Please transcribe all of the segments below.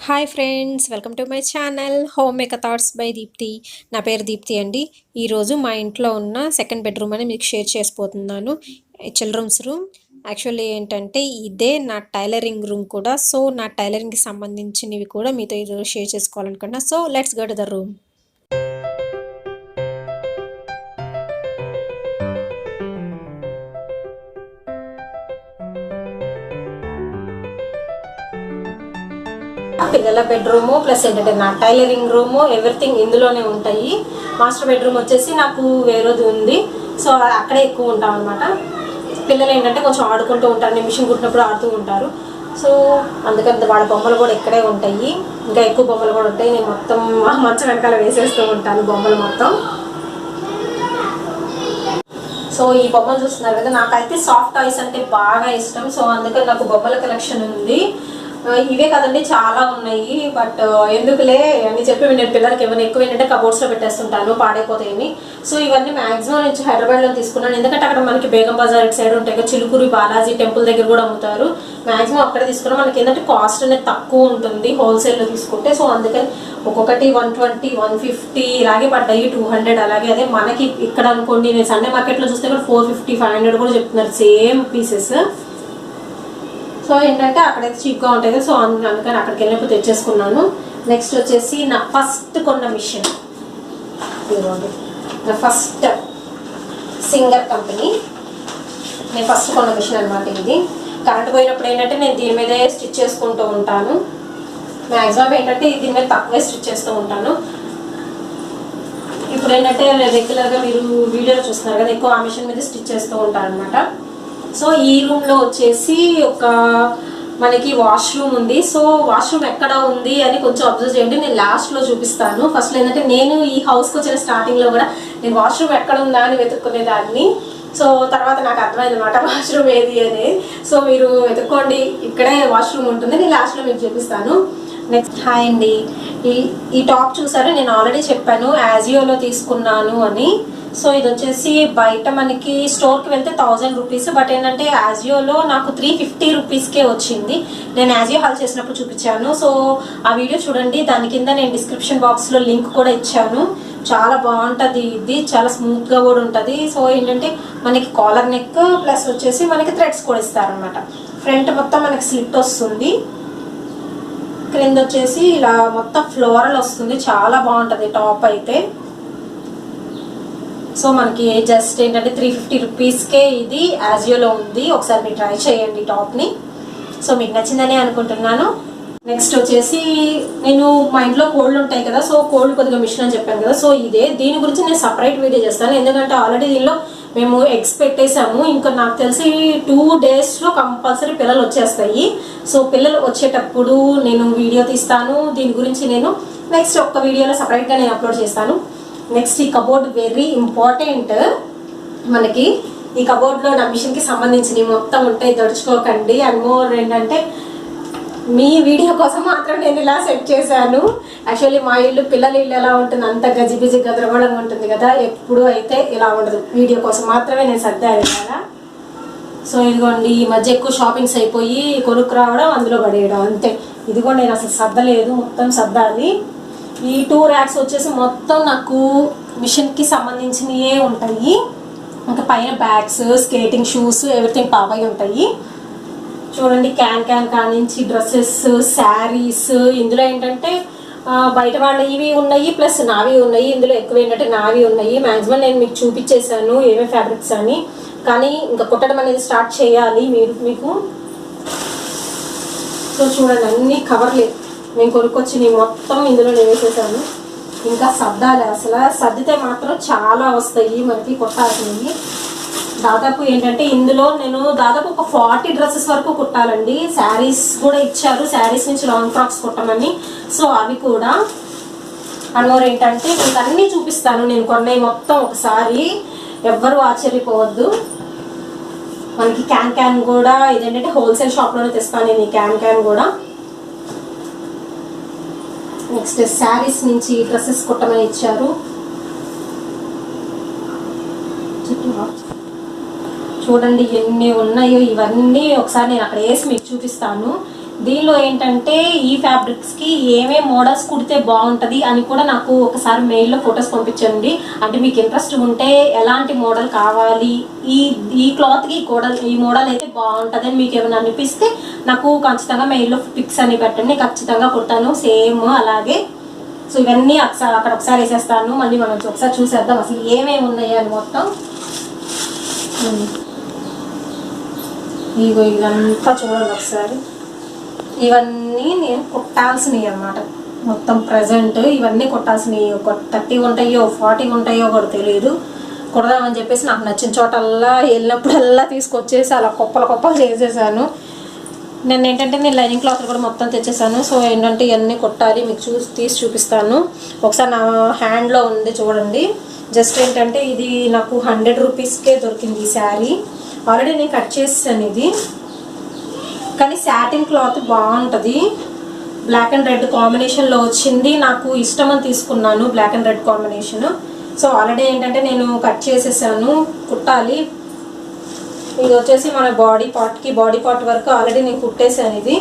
Hi friends, welcome to my channel home maker thoughts by Deepti. నా పేరు దీప్తి అండి. ఈరోజు మా ఇంట్లో ఉన్న సెకండ్ బెడ్రూమ్ అని మీకు షేర్ చేసిపోతున్నాను. Children's room. యాక్చువల్లీ ఏంటంటే ఇదే నా టైలరింగ్ రూమ్ కూడా. సో నా టైలరింగ్కి సంబంధించినవి కూడా మీతో ఈరోజు షేర్ చేసుకోవాలనుకున్నా. So let's go to the room. పిల్లల బెడ్రూము ప్లస్ ఏంటంటే నా టైలరింగ్ రూము ఎవ్రీథింగ్ ఇందులోనే ఉంటాయి. మాస్టర్ బెడ్రూమ్ వచ్చేసి నాకు వేరేది ఉంది. సో అక్కడే ఎక్కువ ఉంటాం అనమాట. పిల్లలు ఏంటంటే కొంచెం ఆడుకుంటూ ఉంటారు, నేను మిషన్ కుట్టినప్పుడు ఆడుతూ ఉంటారు. సో అందుకని వాళ్ళ బొమ్మలు కూడా ఇక్కడే ఉంటాయి. ఇంకా ఎక్కువ బొమ్మలు కూడా ఉంటాయి. నేను మొత్తం మంచం వెనకాల వేసేస్తూ ఉంటాను బొమ్మలు మొత్తం. సో ఈ బొమ్మలు చూస్తున్నారు కదా, నాకైతే సాఫ్ట్ టాయ్స్ అంటే బాగా ఇష్టం. సో అందుకని నాకు బొమ్మల కలెక్షన్ ఉంది. ఇవే కదండి, చాలా ఉన్నాయి. బట్ ఎందుకులే అని చెప్పి నేను పిల్లలకి ఏమైనా ఎక్కువ ఏంటంటే కబోర్డ్స్లో పెట్టేస్తుంటాను, పాడైపోతాయని. సో ఇవన్నీ మాక్సిమం నుంచి హైదరాబాద్లో తీసుకున్నాను. ఎందుకంటే అక్కడ మనకి బేగం బజార్ ఇటు సైడ్ ఉంటాయి కదా, చిలుకూరి బాలాజీ టెంపుల్ దగ్గర కూడా అమ్ముతారు. మాక్సిమం అక్కడే తీసుకున్నాం. మనకి ఏంటంటే కాస్ట్ అనేది తక్కువ ఉంటుంది హోల్సేల్లో తీసుకుంటే. సో అందుకని ఒక్కొక్కటి 120, 150 ఇలాగే పడ్డాయి, 200 అలాగే. అదే మనకి ఇక్కడ అనుకోండి, నేను సండే మార్కెట్లో చూస్తే కూడా 450, 500 కూడా చెప్తున్నారు సేమ్ పీసెస్. సో ఏంటంటే అక్కడైతే చీప్గా ఉంటుంది. సో అందుకని అక్కడికి వెళ్ళినప్పుడు తెచ్చేసుకున్నాను. నెక్స్ట్ వచ్చేసి నా ఫస్ట్ కొన్న మిషన్, నా ఫస్ట్ సింగర్ కంపెనీ నేను ఫస్ట్ కొన్న మిషన్ అనమాట ఇది. కరెంట్ పోయినప్పుడు ఏంటంటే నేను దీని మీదే స్టిచ్ చేసుకుంటూ ఉంటాను. మ్యాక్సిమం ఏంటంటే దీని మీద తక్కువే స్టిచ్ చేస్తూ ఉంటాను. ఇప్పుడు ఏంటంటే రెగ్యులర్గా మీరు వీడియోలో చూస్తున్నారు కదా, ఎక్కువ ఆ మిషన్ మీద స్టిచ్ చేస్తూ ఉంటాను అనమాట. సో ఈ రూమ్లో వచ్చేసి ఒక మనకి వాష్రూమ్ ఉంది. సో వాష్రూమ్ ఎక్కడ ఉంది అని కొంచెం అబ్జర్వ్ చేయండి, నేను లాస్ట్లో చూపిస్తాను. ఫస్ట్ ఏంటంటే నేను ఈ హౌస్కి వచ్చిన స్టార్టింగ్లో కూడా నేను వాష్రూమ్ ఎక్కడ ఉందా అని వెతుక్కునేదాన్ని. సో తర్వాత నాకు అర్థమైంది అనమాట వాష్రూమ్ ఏది అని. సో మీరు వెతుక్కోండి, ఇక్కడే వాష్రూమ్ ఉంటుంది. నేను లాస్ట్లో మీకు చూపిస్తాను. నెక్స్ట్ హాయ్ అండి, ఈ టాప్ చూసారు, నేను ఆల్రెడీ చెప్పాను యాజియోలో తీసుకున్నాను అని. సో ఇది వచ్చేసి బయట మనకి స్టోర్కి వెళ్తే 1000 రూపీస్, బట్ ఏంటంటే యాజియోలో నాకు 350 రూపీస్కే వచ్చింది. నేను యాజియో హాల్ చేసినప్పుడు చూపించాను. సో ఆ వీడియో చూడండి, దాని కింద నేను డిస్క్రిప్షన్ బాక్స్లో లింక్ కూడా ఇచ్చాను. చాలా బాగుంటుంది ఇది, చాలా స్మూత్గా కూడా ఉంటుంది. సో ఏంటంటే మనకి కాలర్ నెక్ ప్లస్ వచ్చేసి మనకి థ్రెడ్స్ కూడా ఇస్తారనమాట. ఫ్రంట్ మొత్తం మనకి స్లిట్ వస్తుంది, క్రింద వచ్చేసి ఇలా మొత్తం ఫ్లోరల్ వస్తుంది. చాలా బాగుంటుంది టాప్ అయితే. సో మనకి జస్ట్ ఏంటంటే 350 రూపీస్కే ఇది యాజియోలో ఉంది. ఒకసారి మీరు ట్రై చేయండి టాప్ని. సో మీకు నచ్చిందని అనుకుంటున్నాను. నెక్స్ట్ వచ్చేసి నేను మా ఇంట్లో కోళ్ళు ఉంటాయి కదా, సో కోళ్ళు కొద్దిగా మిషన్ అని చెప్పాను కదా, సో దీని గురించి నేను సపరేట్ వీడియో చేస్తాను. ఎందుకంటే ఆల్రెడీ దీనిలో మేము ఎగ్స్ పెట్టేసాము. ఇంకా నాకు తెలిసి 2 డేస్లో కంపల్సరీ పిల్లలు వచ్చేస్తాయి. సో పిల్లలు వచ్చేటప్పుడు నేను వీడియో తీస్తాను. దీని గురించి నేను నెక్స్ట్ ఒక్క వీడియోలో సపరేట్గా నేను అప్లోడ్ చేస్తాను. నెక్స్ట్ ఈ కబోర్డ్ వెరీ ఇంపార్టెంట్ మనకి. ఈ కబోర్డ్లో నా మిషన్కి సంబంధించినవి మొత్తం ఉంటాయి, దడుచుకోకండి. అండ్ మోర్ ఏంటంటే మీ వీడియో కోసం మాత్రం నేను ఇలా సెట్ చేశాను. యాక్చువల్లీ మా ఇల్లు పిల్లల ఇల్లు ఎలా ఉంటుంది, అంత గజిబిజి గదరగోళంగా ఉంటుంది కదా, ఎప్పుడు అయితే ఇలా ఉండదు. వీడియో కోసం మాత్రమే నేను సర్దాను కదా. సో ఇదిగోండి, ఈ మధ్య ఎక్కువ షాపింగ్స్ అయిపోయి కొనుక్కు రావడం, అందులో పడేయడం అంతే. ఇదిగోండి నేను అసలు సర్దలేదు, మొత్తం సర్దాలి. ఈ 2 ర్యాక్స్ వచ్చేసి మొత్తం నాకు మిషన్కి సంబంధించినవే ఉంటాయి. ఇంకా పైన బ్యాగ్స్, స్కేటింగ్ షూస్, ఎవ్రీథింగ్ పాపయ్య ఉంటాయి. చూడండి, క్యాన్ కానించి డ్రెస్సెస్, శారీస్. ఇందులో ఏంటంటే బయట వాళ్ళ ఇవి ఉన్నాయి ప్లస్ నావి ఉన్నాయి. ఇందులో ఎక్కువ ఏంటంటే నావి ఉన్నాయి. మ్యాక్సిమం నేను మీకు చూపించేశాను ఏమేమి ఫ్యాబ్రిక్స్ అని, కానీ ఇంకా కుట్టడం అనేది స్టార్ట్ చేయాలి మీకు. సో చూడండి, అన్ని కవర్లే నేను కొనుక్కొచ్చి నేను మొత్తం ఇందులో నేను వేసేసాను. ఇంకా సర్దాలి, అసలు సర్దితే మాత్రం చాలా వస్తాయి మనకి కుట్టాల్సినవి. దాదాపు ఏంటంటే ఇందులో నేను దాదాపు ఒక 40 డ్రెస్సెస్ వరకు కుట్టాలండి. శారీస్ కూడా ఇచ్చారు, శారీస్ నుంచి లాంగ్ ఫ్రాక్స్ కుట్టమని. సో అవి కూడా అనోరు ఏంటంటే మీకు అన్నీ చూపిస్తాను నేను కొన్నవి మొత్తం ఒకసారి. ఎవ్వరూ ఆశ్చర్యపోవద్దు. మనకి క్యాన్ కూడా ఇదేంటంటే హోల్సేల్ షాప్లోనే తెస్తాను నేను ఈ క్యాన్ కూడా. నెక్స్ట్ శారీస్ నుంచి డ్రెస్సెస్ కుట్టమని ఇచ్చారు. చూడండి ఎన్ని ఉన్నాయో. ఇవన్నీ ఒకసారి నేను అక్కడ వేసి మీకు చూపిస్తాను. దీనిలో ఏంటంటే ఈ ఫ్యాబ్రిక్స్కి ఏమేమి మోడల్స్ కుడితే బాగుంటుంది అని కూడా నాకు ఒకసారి మెయిల్లో ఫొటోస్ పంపించండి. అంటే మీకు ఇంట్రెస్ట్ ఉంటే ఎలాంటి మోడల్ కావాలి, ఈ క్లాత్కి ఈ మోడల్ అయితే బాగుంటుంది అని మీకు ఏమైనా అనిపిస్తే నాకు ఖచ్చితంగా మెయిల్లో పిక్స్ అని పెట్టండి, ఖచ్చితంగా కుడతాను సేమ్ అలాగే. సో ఇవన్నీ అక్కడ ఒకసారి వేసేస్తాను, మళ్ళీ మనం ఒకసారి చూసేద్దాం అసలు ఏమేమి ఉన్నాయో అని మొత్తం. ఇగో ఇదంతా చూడండి ఒకసారి. ఇవన్నీ నేను కుట్టాల్సినవి అన్నమాట మొత్తం ప్రజెంట్. ఇవన్నీ కుట్టాల్సినవి, ఒక 30 ఉంటాయో 40 ఉంటాయో కూడా తెలియదు. కుడదామని చెప్పేసి నాకు నచ్చిన చోటల్లా వెళ్ళినప్పుడల్లా తీసుకొచ్చేసి అలా కుప్పలు చేసేసాను. నేను ఏంటంటే నేను లైనింగ్ క్లాత్ కూడా మొత్తం తెచ్చేసాను. సో ఏంటంటే ఇవన్నీ కుట్టాలి, మీకు తీసి చూపిస్తాను. ఒకసారి నా హ్యాండ్లో ఉంది చూడండి. జస్ట్ ఏంటంటే ఇది నాకు 100 రూపీస్కే దొరికింది ఈ శారీ. ఆల్రెడీ నేను కట్ చేసాను ఇది, కానీ సాటిన్ క్లాత్ బాగుంటుంది. బ్లాక్ అండ్ రెడ్ కాంబినేషన్లో వచ్చింది, నాకు ఇష్టం అని తీసుకున్నాను black and red combination. So already ఏంటంటే నేను కట్ చేసేసాను, కుట్టాలి. ఇది వచ్చేసి మన బాడీ పార్ట్ వరకు ఆల్రెడీ నేను కుట్టేసాను. ఇది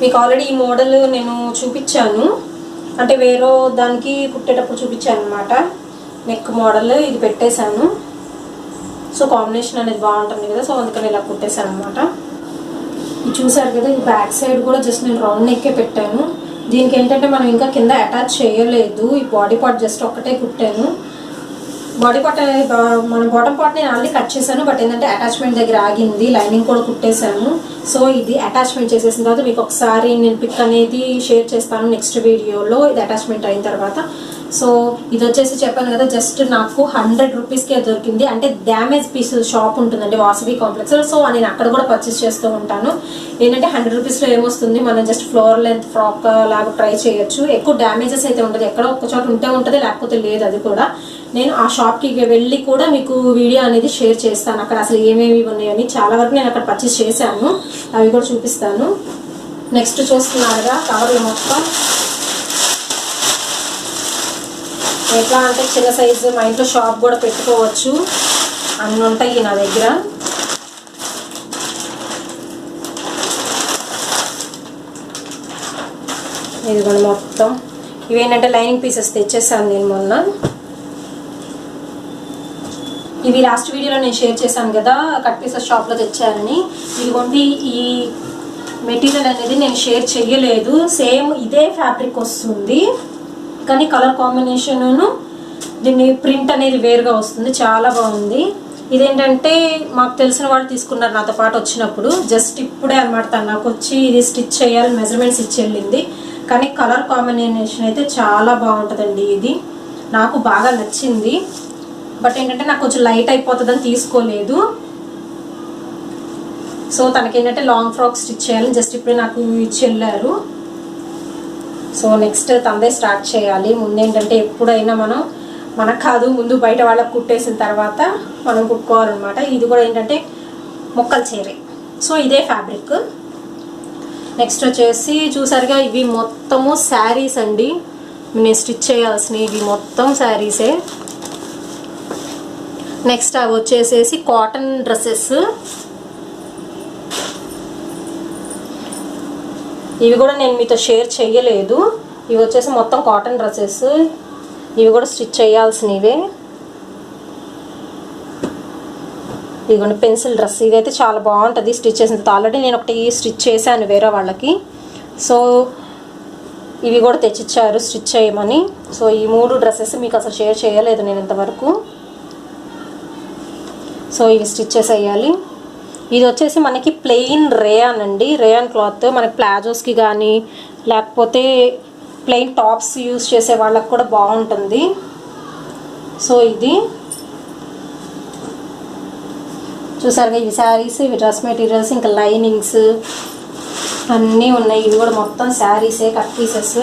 మీకు ఆల్రెడీ ఈ మోడల్ నేను చూపించాను, అంటే వేరే దానికి కుట్టేటప్పుడు చూపించాను అనమాట. నెక్ మోడల్ ఇది పెట్టేశాను. సో కాంబినేషన్ అనేది బాగుంటుంది కదా, సో అందుకని ఇలా కుట్టేశాను అనమాట. ఇది చూసారు కదా, ఈ బ్యాక్ సైడ్ కూడా జస్ట్ నేను రౌండ్ నెక్కే పెట్టాను. దీనికి ఏంటంటే మనం ఇంకా కింద అటాచ్ చేయలేదు, ఈ బాడీ పార్ట్ జస్ట్ ఒక్కటే కుట్టాను. బాడీ పార్ట్ మన బాటమ్ పార్ట్ నేను ఆల్రెడీ కట్ చేశాను, బట్ ఏంటంటే అటాచ్మెంట్ దగ్గర ఆగింది. లైనింగ్ కూడా కుట్టేశాను. సో ఇది అటాచ్మెంట్ చేసేసిన తర్వాత మీకు ఒకసారి నేను పిక్ అనేది షేర్ చేస్తాను నెక్స్ట్ వీడియోలో, ఇది అటాచ్మెంట్ అయిన తర్వాత. సో ఇది వచ్చేసి చెప్పాను కదా, జస్ట్ నాకు 100 రూపీస్కే దొరికింది. అంటే డ్యామేజ్ పీస్ షాప్ ఉంటుందండి వాసవి కాంప్లెక్స్. సో నేను అక్కడ కూడా పర్చేస్ చేస్తూ ఉంటాను. ఏంటంటే 100 రూపీస్లో ఏమొస్తుంది, మనం జస్ట్ ఫ్లోర్ లెంత్ ఫ్రాక్ లాగా ట్రై చేయొచ్చు. ఎక్కువ డ్యామేజెస్ అయితే ఉంటుంది, ఎక్కడో ఒక్క చోట ఉంటే ఉంటుంది, లేకపోతే లేదు. అది కూడా నేను ఆ షాప్కి వెళ్ళి కూడా మీకు వీడియో అనేది షేర్ చేస్తాను, అక్కడ అసలు ఏమేమి ఉన్నాయని. చాలా వరకు నేను అక్కడ పర్చేస్ చేశాను, అవి కూడా చూపిస్తాను. నెక్స్ట్ చూస్తున్నారుగా కవర్లు మొత్తం ఎట్లా అంటే చిన్న సైజు, మా ఇంట్లో షాప్ కూడా పెట్టుకోవచ్చు, అన్నీ ఉంటాయి నా దగ్గర. ఇది కూడా మొత్తం ఇవేంటంటే లైనింగ్ పీసెస్ తెచ్చేసాను నేను మొన్న. ఇవి లాస్ట్ వీడియోలో నేను షేర్ చేశాను కదా, కట్ పీసెస్ షాప్లో తెచ్చానని. ఇదిగోండి ఈ మెటీరియల్ అనేది నేను షేర్ చెయ్యలేదు, సేమ్ ఇదే ఫ్యాబ్రిక్ వస్తుంది, కానీ కలర్ కాంబినేషను దీన్ని ప్రింట్ అనేది వేరుగా వస్తుంది, చాలా బాగుంది. ఇదేంటంటే మాకు తెలిసిన వాళ్ళు తీసుకున్నారు నాతో పాటు వచ్చినప్పుడు, జస్ట్ ఇప్పుడే అనమాట తను నాకు వచ్చి ఇది స్టిచ్ చేయాలి మెజర్మెంట్స్ ఇచ్చి వెళ్ళింది. కానీ కలర్ కాంబినేషన్ అయితే చాలా బాగుంటుందండి, ఇది నాకు బాగా నచ్చింది. బట్ ఏంటంటే నాకు కొంచెం లైట్ అయిపోతుందని తీసుకోలేదు. సో తనకేంటంటే లాంగ్ ఫ్రాక్ స్టిచ్ చేయాలని జస్ట్ ఇప్పుడే నాకు ఇచ్చి వెళ్ళారు. సో నెక్స్ట్ తనదే స్టార్ట్ చేయాలి. ముందేంటంటే ఎప్పుడైనా మనకు కాదు, ముందు బయట వాళ్ళకి కుట్టేసిన తర్వాత మనం కుట్టుకోవాలన్నమాట. ఇది కూడా ఏంటంటే మొక్కలు చీరే, సో ఇదే ఫ్యాబ్రిక్. నెక్స్ట్ వచ్చేసి చూసారుగా, ఇవి మొత్తము శారీస్ అండి, నేను స్టిచ్ చేయాల్సినవి ఇవి మొత్తం శారీసే. నెక్స్ట్ అవి వచ్చేసేసి కాటన్ డ్రెస్సెస్, ఇవి కూడా నేను మీతో షేర్ చేయలేదు. ఇవి వచ్చేసి మొత్తం కాటన్ డ్రెస్సెస్, ఇవి కూడా స్టిచ్ చేయాల్సినవే. ఇదిగోండి పెన్సిల్ డ్రెస్, ఇదైతే చాలా బాగుంటుంది స్టిచ్ చేసిన తర్వాత. ఆల్రెడీ నేను ఒకటి స్టిచ్ చేశాను వేరే వాళ్ళకి, సో ఇవి కూడా తెచ్చిచ్చారు స్టిచ్ చేయమని. సో ఈ 3 డ్రెస్సెస్ మీకు అసలు షేర్ చేయలేదు నేను ఇంతవరకు. సో ఇవి స్టిచ్ చేసేయాలి. ఇది వచ్చేసి మనకి ప్లెయిన్ రేయాన్ అండి, రేయాన్ క్లాత్. మనకి ప్లాజోస్కి కానీ లేకపోతే ప్లెయిన్ టాప్స్ యూజ్ చేసే వాళ్ళకి కూడా బాగుంటుంది. సో ఇది చూసారుగా, ఇవి శారీస్, ఇవి డ్రెస్ మెటీరియల్స్, ఇంకా లైనింగ్స్ అన్నీ ఉన్నాయి. ఇవి కూడా మొత్తం శారీసే, కట్ పీసెస్.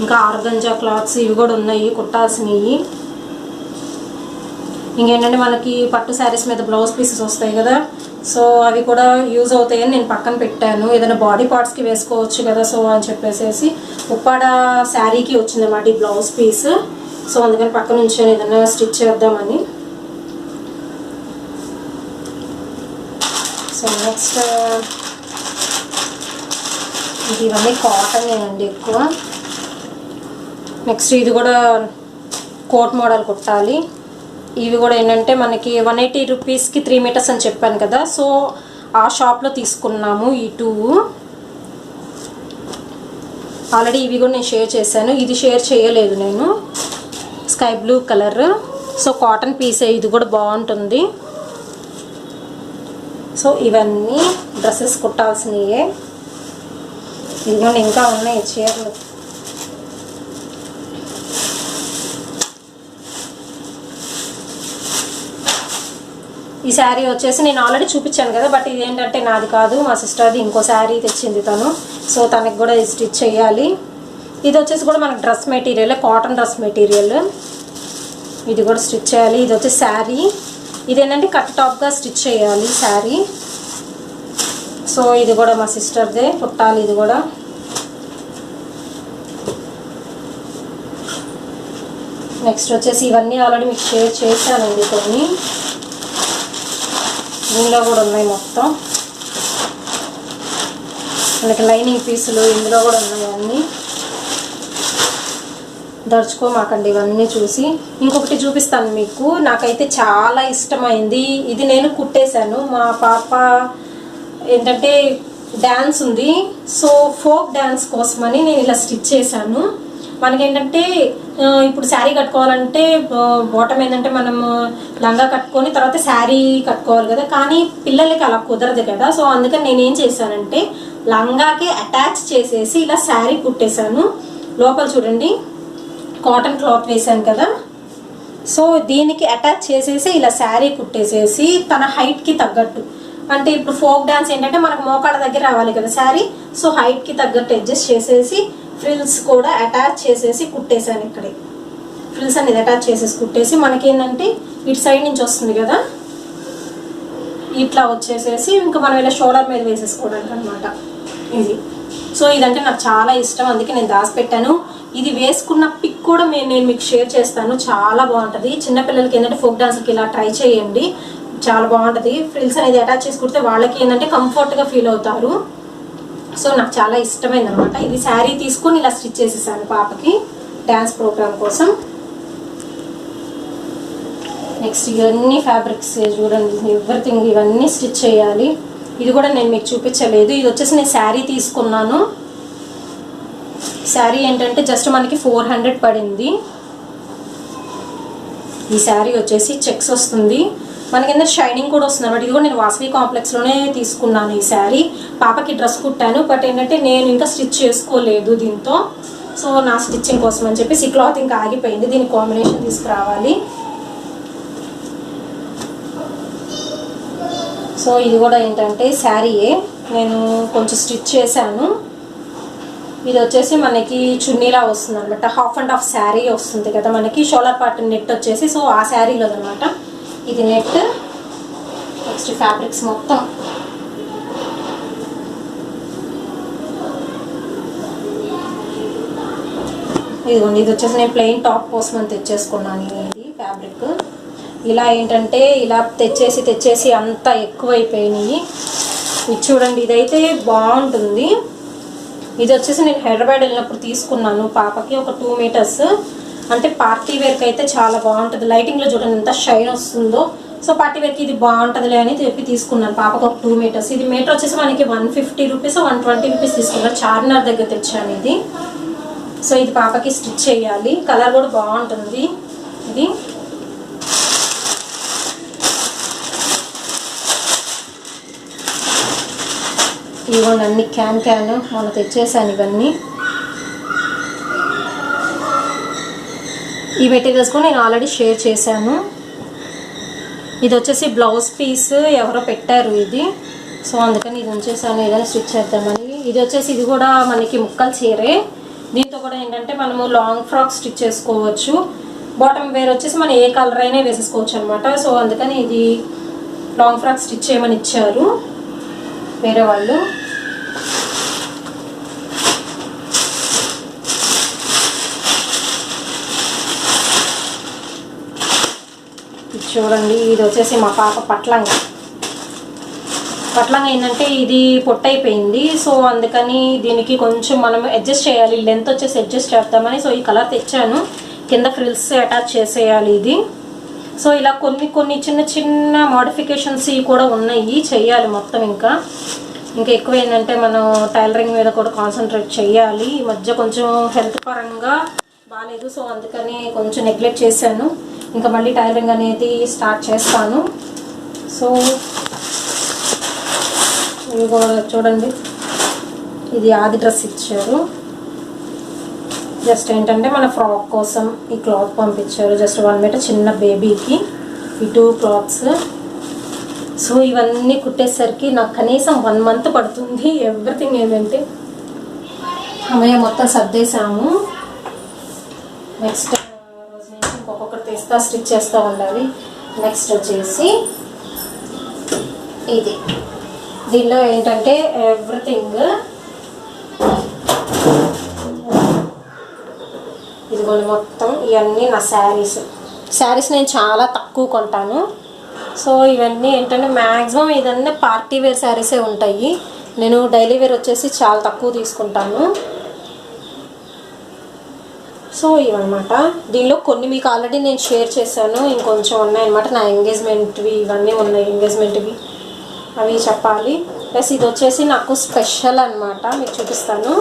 ఇంకా ఆర్గంజా క్లాత్స్ ఇవి కూడా ఉన్నాయి కుట్టాల్సినవి. ఇంకేంటంటే మనకి పట్టు శారీస్ మీద బ్లౌజ్ పీసెస్ వస్తాయి కదా, సో అవి కూడా యూజ్ అవుతాయని నేను పక్కన పెట్టాను. ఏదైనా బాడీ పార్ట్స్కి వేసుకోవచ్చు కదా, సో అని చెప్పేసి ఉప్పాడ శారీకి వచ్చిందన్నమాట ఈ బ్లౌజ్ పీస్. సో అందుకని పక్కన నుంచి ఏదైనా స్టిచ్ చేద్దామని. సో నెక్స్ట్ ఇవన్నీ కాటన్ అండి ఎక్కువ. నెక్స్ట్ ఇది కూడా కోట్ మోడల్ కుట్టాలి. ఇవి కూడా ఏంటంటే మనకి 180 రూపీస్కి 3 మీటర్స్ అని చెప్పాను కదా, సో ఆ షాప్లో తీసుకున్నాము ఈ 2. ఆల్రెడీ ఇవి కూడా నేను షేర్ చేశాను, ఇది షేర్ చేయలేదు నేను. Sky blue colour, so cotton పీసే, ఇది కూడా బాగుంటుంది. సో ఇవన్నీ డ్రెస్సెస్ కుట్టాల్సినవే. ఇదిగోండి ఇంకా ఉన్నాయి చీరలు. ఈ శారీ వచ్చేసి నేను ఆల్రెడీ చూపించాను కదా, బట్ ఇది ఏంటంటే నాది కాదు, మా సిస్టర్ది. ఇంకో శారీ తెచ్చింది తను, సో తనకి కూడా స్టిచ్ చేయాలి. ఇది వచ్చేసి కూడా మనకు dress material, cotton dress material. ఇది కూడా స్టిచ్ చేయాలి. ఇది వచ్చేసి శారీ, ఇదేంటంటే కట్ టాప్గా స్టిచ్ చేయాలి శారీ. సో ఇది కూడా మా సిస్టర్దే, కుట్టాలి ఇది కూడా. నెక్స్ట్ వచ్చేసి ఇవన్నీ ఆల్రెడీ మీకు షేర్ చేశానండి కొన్ని, దీనిలో కూడా ఉన్నాయి మొత్తం. మనకి లైనింగ్ పీసులు ఇందులో కూడా ఉన్నాయి అన్నీ. దర్చుకోమాకండి ఇవన్నీ చూసి. ఇంకొకటి చూపిస్తాను మీకు, నాకైతే చాలా ఇష్టమైంది. ఇది నేను కుట్టేశాను. మా పాప ఏంటంటే డ్యాన్స్ ఉంది, సో ఫోక్ డ్యాన్స్ కోసమని నేను ఇలా స్టిచ్ చేశాను. మనకేంటంటే ఇప్పుడు శారీ కట్టుకోవాలంటే బాటమ్ ఏంటంటే మనం లంగా కట్టుకొని తర్వాత శారీ కట్టుకోవాలి కదా, కానీ పిల్లలకి అలా కుదరదు కదా. సో అందుకని నేను ఏం చేశానంటే లంగాకి అటాచ్ చేసేసి ఇలా శారీ కుట్టేశాను. లోపల చూడండి కాటన్ క్లాత్ వేసాను కదా, సో దీనికి అటాచ్ చేసేసి ఇలా శారీ కుట్టేసేసి తన హైట్కి తగ్గట్టు, అంటే ఇప్పుడు ఫోక్ డాన్స్ ఏంటంటే మనకు మోకాళ్ళ దగ్గర రావాలి కదా శారీ, సో హైట్కి తగ్గట్టు అడ్జస్ట్ చేసేసి ఫ్రిల్స్ కూడా అటాచ్ చేసేసి కుట్టేశాను. ఇక్కడే ఫ్రిల్స్ అనేది అటాచ్ చేసేసి కుట్టేసి మనకి ఏంటంటే ఇటు సైడ్ నుంచి వస్తుంది కదా, ఇట్లా వచ్చేసేసి ఇంకా మనం ఇలా షోల్డర్ మీద వేసేసుకోవడానికి అనమాట ఇది. సో ఇదంటే నాకు చాలా ఇష్టం, అందుకే నేను దాచిపెట్టాను. ఇది వేసుకున్న పిక్ కూడా నేను మీకు షేర్ చేస్తాను, చాలా బాగుంటుంది. చిన్నపిల్లలకి ఏంటంటే ఫోక్ డాన్స్కి ఇలా ట్రై చేయండి, చాలా బాగుంటుంది. ఫ్రిల్స్ అనేది అటాచ్ చేసి కుడితే వాళ్ళకి ఏంటంటే కంఫర్ట్గా ఫీల్ అవుతారు. సో నాకు చాలా ఇష్టమైంది అనమాట. ఇది శారీ తీసుకొని ఇలా స్టిచ్ చేసేసాను పాపకి డ్యాన్స్ ప్రోగ్రామ్ కోసం. నెక్స్ట్ ఇవన్నీ ఫ్యాబ్రిక్స్ చూడండి, ఎవ్రీథింగ్ ఇవన్నీ స్టిచ్ చేయాలి. ఇది కూడా నేను మీకు చూపించలేదు. ఇది వచ్చేసి నేను శారీ తీసుకున్నాను. శారీ ఏంటంటే జస్ట్ మనకి 400 పడింది. ఈ శారీ వచ్చేసి చెక్స్ వస్తుంది, మనకి ఏంటంటే షైనింగ్ కూడా వస్తుంది అనమాట. ఇది కూడా నేను వాసవి కాంప్లెక్స్లోనే తీసుకున్నాను ఈ శారీ. పాపకి డ్రెస్ కుట్టాను, బట్ ఏంటంటే నేను ఇంకా స్టిచ్ చేసుకోలేదు దీంతో. సో నా స్టిచ్చింగ్ కోసం అని చెప్పేసి ఈ క్లాత్ ఇంకా ఆగిపోయింది, దీని కాంబినేషన్ తీసుకురావాలి. సో ఇది కూడా ఏంటంటే శారీయే, నేను కొంచెం స్టిచ్ చేశాను. ఇది వచ్చేసి మనకి చున్నీలా వస్తుంది అనమాట, హాఫ్ అండ్ హాఫ్ శారీ వస్తుంది కదా మనకి. షోల్డర్ పార్ట్ నెట్ వచ్చేసి, సో ఆ శారీలో అనమాట ఇది నెట్. నెక్స్ట్ ఫ్యాబ్రిక్స్ మొత్తం ఇదిగోండి. ఇది వచ్చేసి నేను ప్లెయిన్ టాప్ కోసం అని తెచ్చేసుకున్నాను. ఇది ఫ్యాబ్రిక్ ఇలా ఏంటంటే ఇలా తెచ్చేసి అంతా ఎక్కువైపోయినాయి. ఇది చూడండి, ఇదైతే బాగుంటుంది. ఇది వచ్చేసి నేను హైదరాబాద్ వెళ్ళినప్పుడు తీసుకున్నాను పాపకి, ఒక 2 మీటర్స్. అంటే పార్టీ వేర్కి అయితే చాలా బాగుంటుంది. లైటింగ్లో చూడండి ఎంత షైన్ వస్తుందో. సో పార్టీ వేర్కి ఇది బాగుంటుందిలే అని చెప్పి తీసుకున్నాను పాపకు ఒక 2 మీటర్స్. ఇది మీటర్ వచ్చేసి మనకి 150 రూపీస్ 120 రూపీస్ తీసుకున్నాను. చార్మినార్ దగ్గర తెచ్చాను ఇది. సో ఇది పాపకి స్టిచ్ చేయాలి, కలర్ కూడా బాగుంటుంది. ఇది ఇవన్నీ అన్ని క్యాన్ మొన్న తెచ్చేసాను ఇవన్నీ. ఈ మెటీరియల్స్ కూడా నేను ఆల్రెడీ షేర్ చేశాను. ఇది వచ్చేసి బ్లౌజ్ పీస్ ఎవరో పెట్టారు ఇది, సో అందుకని ఇది ఉంచేసాను ఏదైనా స్టిచ్ చేద్దామని. ఇది వచ్చేసి ఇది కూడా మనకి ముక్కలు చీరే. దీంతో కూడా ఏంటంటే మనము లాంగ్ ఫ్రాక్ స్టిచ్ చేసుకోవచ్చు. బాటమ్ వేర్ వచ్చేసి మనం ఏ కలర్ అయినా వేసేసుకోవచ్చు అనమాట. సో అందుకని ఇది లాంగ్ ఫ్రాక్ స్టిచ్ చేయమని ఇచ్చారు వేరే వాళ్ళు. చూడండి, ఇది వచ్చేసి మా పాప పట్లంగా. అట్లాగే ఏంటంటే ఇది పొట్టయిపోయింది. సో అందుకని దీనికి కొంచెం మనం అడ్జస్ట్ చేయాలి, లెంత్ వచ్చేసి అడ్జస్ట్ చేద్దామని సో ఈ కలర్ తెచ్చాను. కింద ఫ్రిల్స్ అటాచ్ చేసేయాలి ఇది. సో ఇలా కొన్ని చిన్న చిన్న మోడిఫికేషన్స్ కూడా ఉన్నాయి, చెయ్యాలి మొత్తం. ఇంకా ఎక్కువ ఏంటంటే మనం టైలరింగ్ మీద కూడా కాన్సన్ట్రేట్ చేయాలి. ఈ మధ్య కొంచెం హెల్త్ పరంగా బాగాలేదు, సో అందుకని కొంచెం నెగ్లెక్ట్ చేశాను. ఇంకా మళ్ళీ టైలరింగ్ అనేది స్టార్ట్ చేస్తాను. సో ఇవి కూడా చూడండి, ఇది ఆది డ్రెస్ ఇచ్చారు. జస్ట్ ఏంటంటే మన ఫ్రాక్ కోసం ఈ క్లాత్ పంపించారు, జస్ట్ 1 మీటర్ చిన్న బేబీకి ఈ 2 క్లాత్స్. సో ఇవన్నీ కుట్టేసరికి నాకు కనీసం 1 మంత్ పడుతుంది. ఎవ్రీథింగ్ ఏంటంటే అమ్మయ్య మొత్తం సర్దేశాము. నెక్స్ట్ రోజు నుంచి ఇంకొకటి తీస్తా, స్టిచ్ చేస్తూ ఉండాలి. నెక్స్ట్ వచ్చేసి ఇది, దీనిలో ఏంటంటే ఎవ్రీథింగ్ ఇదిగోండి మొత్తం ఇవన్నీ నా శారీస్ నేను చాలా తక్కువ కొంటాను. సో ఇవన్నీ ఏంటంటే మ్యాక్సిమం ఇదన్నీ పార్టీ వేర్ శారీసే ఉంటాయి. నేను డైలీ వేర్ వచ్చేసి చాలా తక్కువ తీసుకుంటాను. సో ఇవన్నమాట. దీనిలో కొన్ని మీకు ఆల్రెడీ నేను షేర్ చేశాను, ఇంకొంచెం ఉన్నాయన్నమాట నా ఎంగేజ్మెంట్వి. ఇవన్నీ ఉన్నాయి ఎంగేజ్మెంట్వి, అవి చెప్పాలి. ప్లస్ ఇది వచ్చేసి నాకు స్పెషల్ అన్నమాట, మీకు చూపిస్తాను.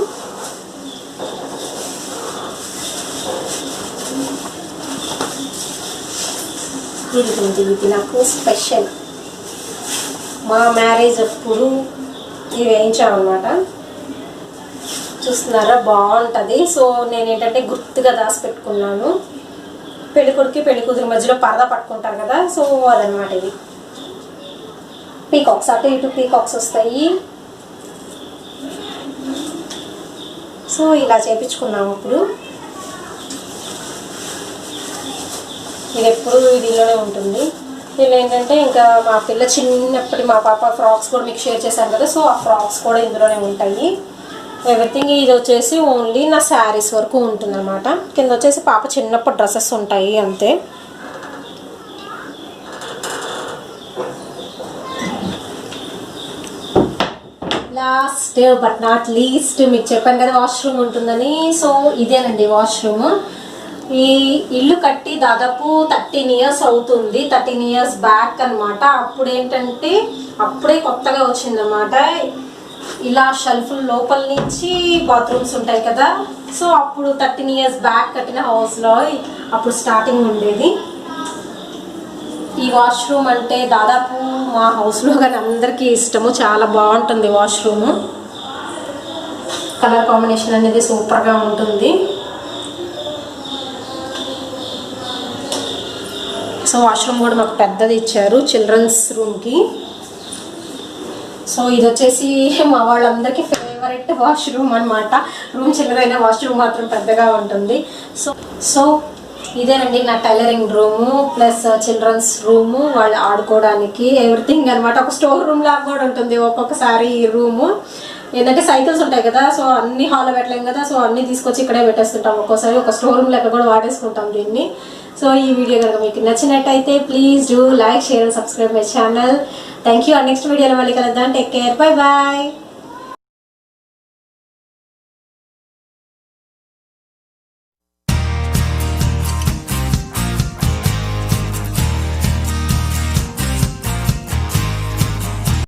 ఇది నాకు స్పెషల్. మా మ్యారేజ్ అప్పుడు ఇది వేయించామన్నమాట. చూస్తున్నారా, బాగుంటుంది. సో నేను ఏంటంటే గుర్తుగా దాచిపెట్టుకున్నాను. పెళ్ళికొడుకు పెళ్ళికూతురు మధ్యలో పరదా పట్టుకుంటారు కదా, సో అదనమాట. ఇది పీకాక్స్, అటు ఇటు పీకాక్స్ వస్తాయి. సో ఇలా చేయించుకున్నాము. ఇప్పుడు ఇది ఎప్పుడు దీనిలోనే ఉంటుంది. దీనిలో ఏంటంటే ఇంకా మా పిల్ల చిన్నప్పటి మా పాప ఫ్రాక్స్ కూడా మీకు షేర్ చేశాను కదా, సో ఆ ఫ్రాక్స్ కూడా ఇందులోనే ఉంటాయి. ఎవ్రీథింగ్. ఇది వచ్చేసి ఓన్లీ నా శారీస్ వరకు ఉంటుందన్నమాట. కింద వచ్చేసి పాప చిన్నప్పటి డ్రెస్సెస్ ఉంటాయి అంతే. లాస్ట్ బట్ నాట్ లీస్ట్ మీకు చెప్పాను కదా వాష్రూమ్ ఉంటుందని. సో ఇదేనండి వాష్రూమ్. ఈ ఇల్లు కట్టి దాదాపు 13 ఇయర్స్ అవుతుంది. 13 ఇయర్స్ బ్యాక్ అనమాట. అప్పుడు ఏంటంటే అప్పుడే కొత్తగా వచ్చిందన్నమాట. ఇలా షెల్ఫ్ లోపల నుంచి బాత్రూమ్స్ ఉంటాయి కదా, సో అప్పుడు 13 ఇయర్స్ బ్యాక్ కట్టిన హౌస్లో అప్పుడు స్టార్టింగ్ ఉండేది. ఈ వాష్రూమ్ అంటే దాదాపు మా హౌస్లో కానీ అందరికీ ఇష్టము, చాలా బాగుంటుంది వాష్రూమ్. కలర్ కాంబినేషన్ అనేది సూపర్గా ఉంటుంది. సో వాష్రూమ్ కూడా మాకు పెద్దది ఇచ్చారు చిల్డ్రన్స్ రూమ్కి. సో ఇది వచ్చేసి మా వాళ్ళందరికీ ఫేవరెట్ వాష్రూమ్ అనమాట. రూమ్ చిన్నదైనా వాష్రూమ్ మాత్రం పెద్దగా ఉంటుంది. సో ఇదేనండి నా tailoring room plus children's room, వాళ్ళు ఆడుకోవడానికి ఎవ్రీథింగ్ అనమాట. ఒక స్టోర్ రూమ్ లాగా కూడా ఉంటుంది ఒక్కొక్కసారి ఈ రూము. ఏంటంటే సైకిల్స్ ఉంటాయి కదా, సో అన్ని హాల్లో పెట్టలేం కదా, సో అన్నీ తీసుకొచ్చి ఇక్కడే పెట్టేస్తుంటాం. ఒక్కోసారి ఒక స్టోర్ రూమ్ లెక్క కూడా వాడేసుకుంటాం దీన్ని. సో ఈ వీడియో కనుక మీకు నచ్చినట్టయితే please do like, share and subscribe my channel. Thank you. Next వీడియోలో మళ్ళీ కలుద్దాం. Take care, bye bye.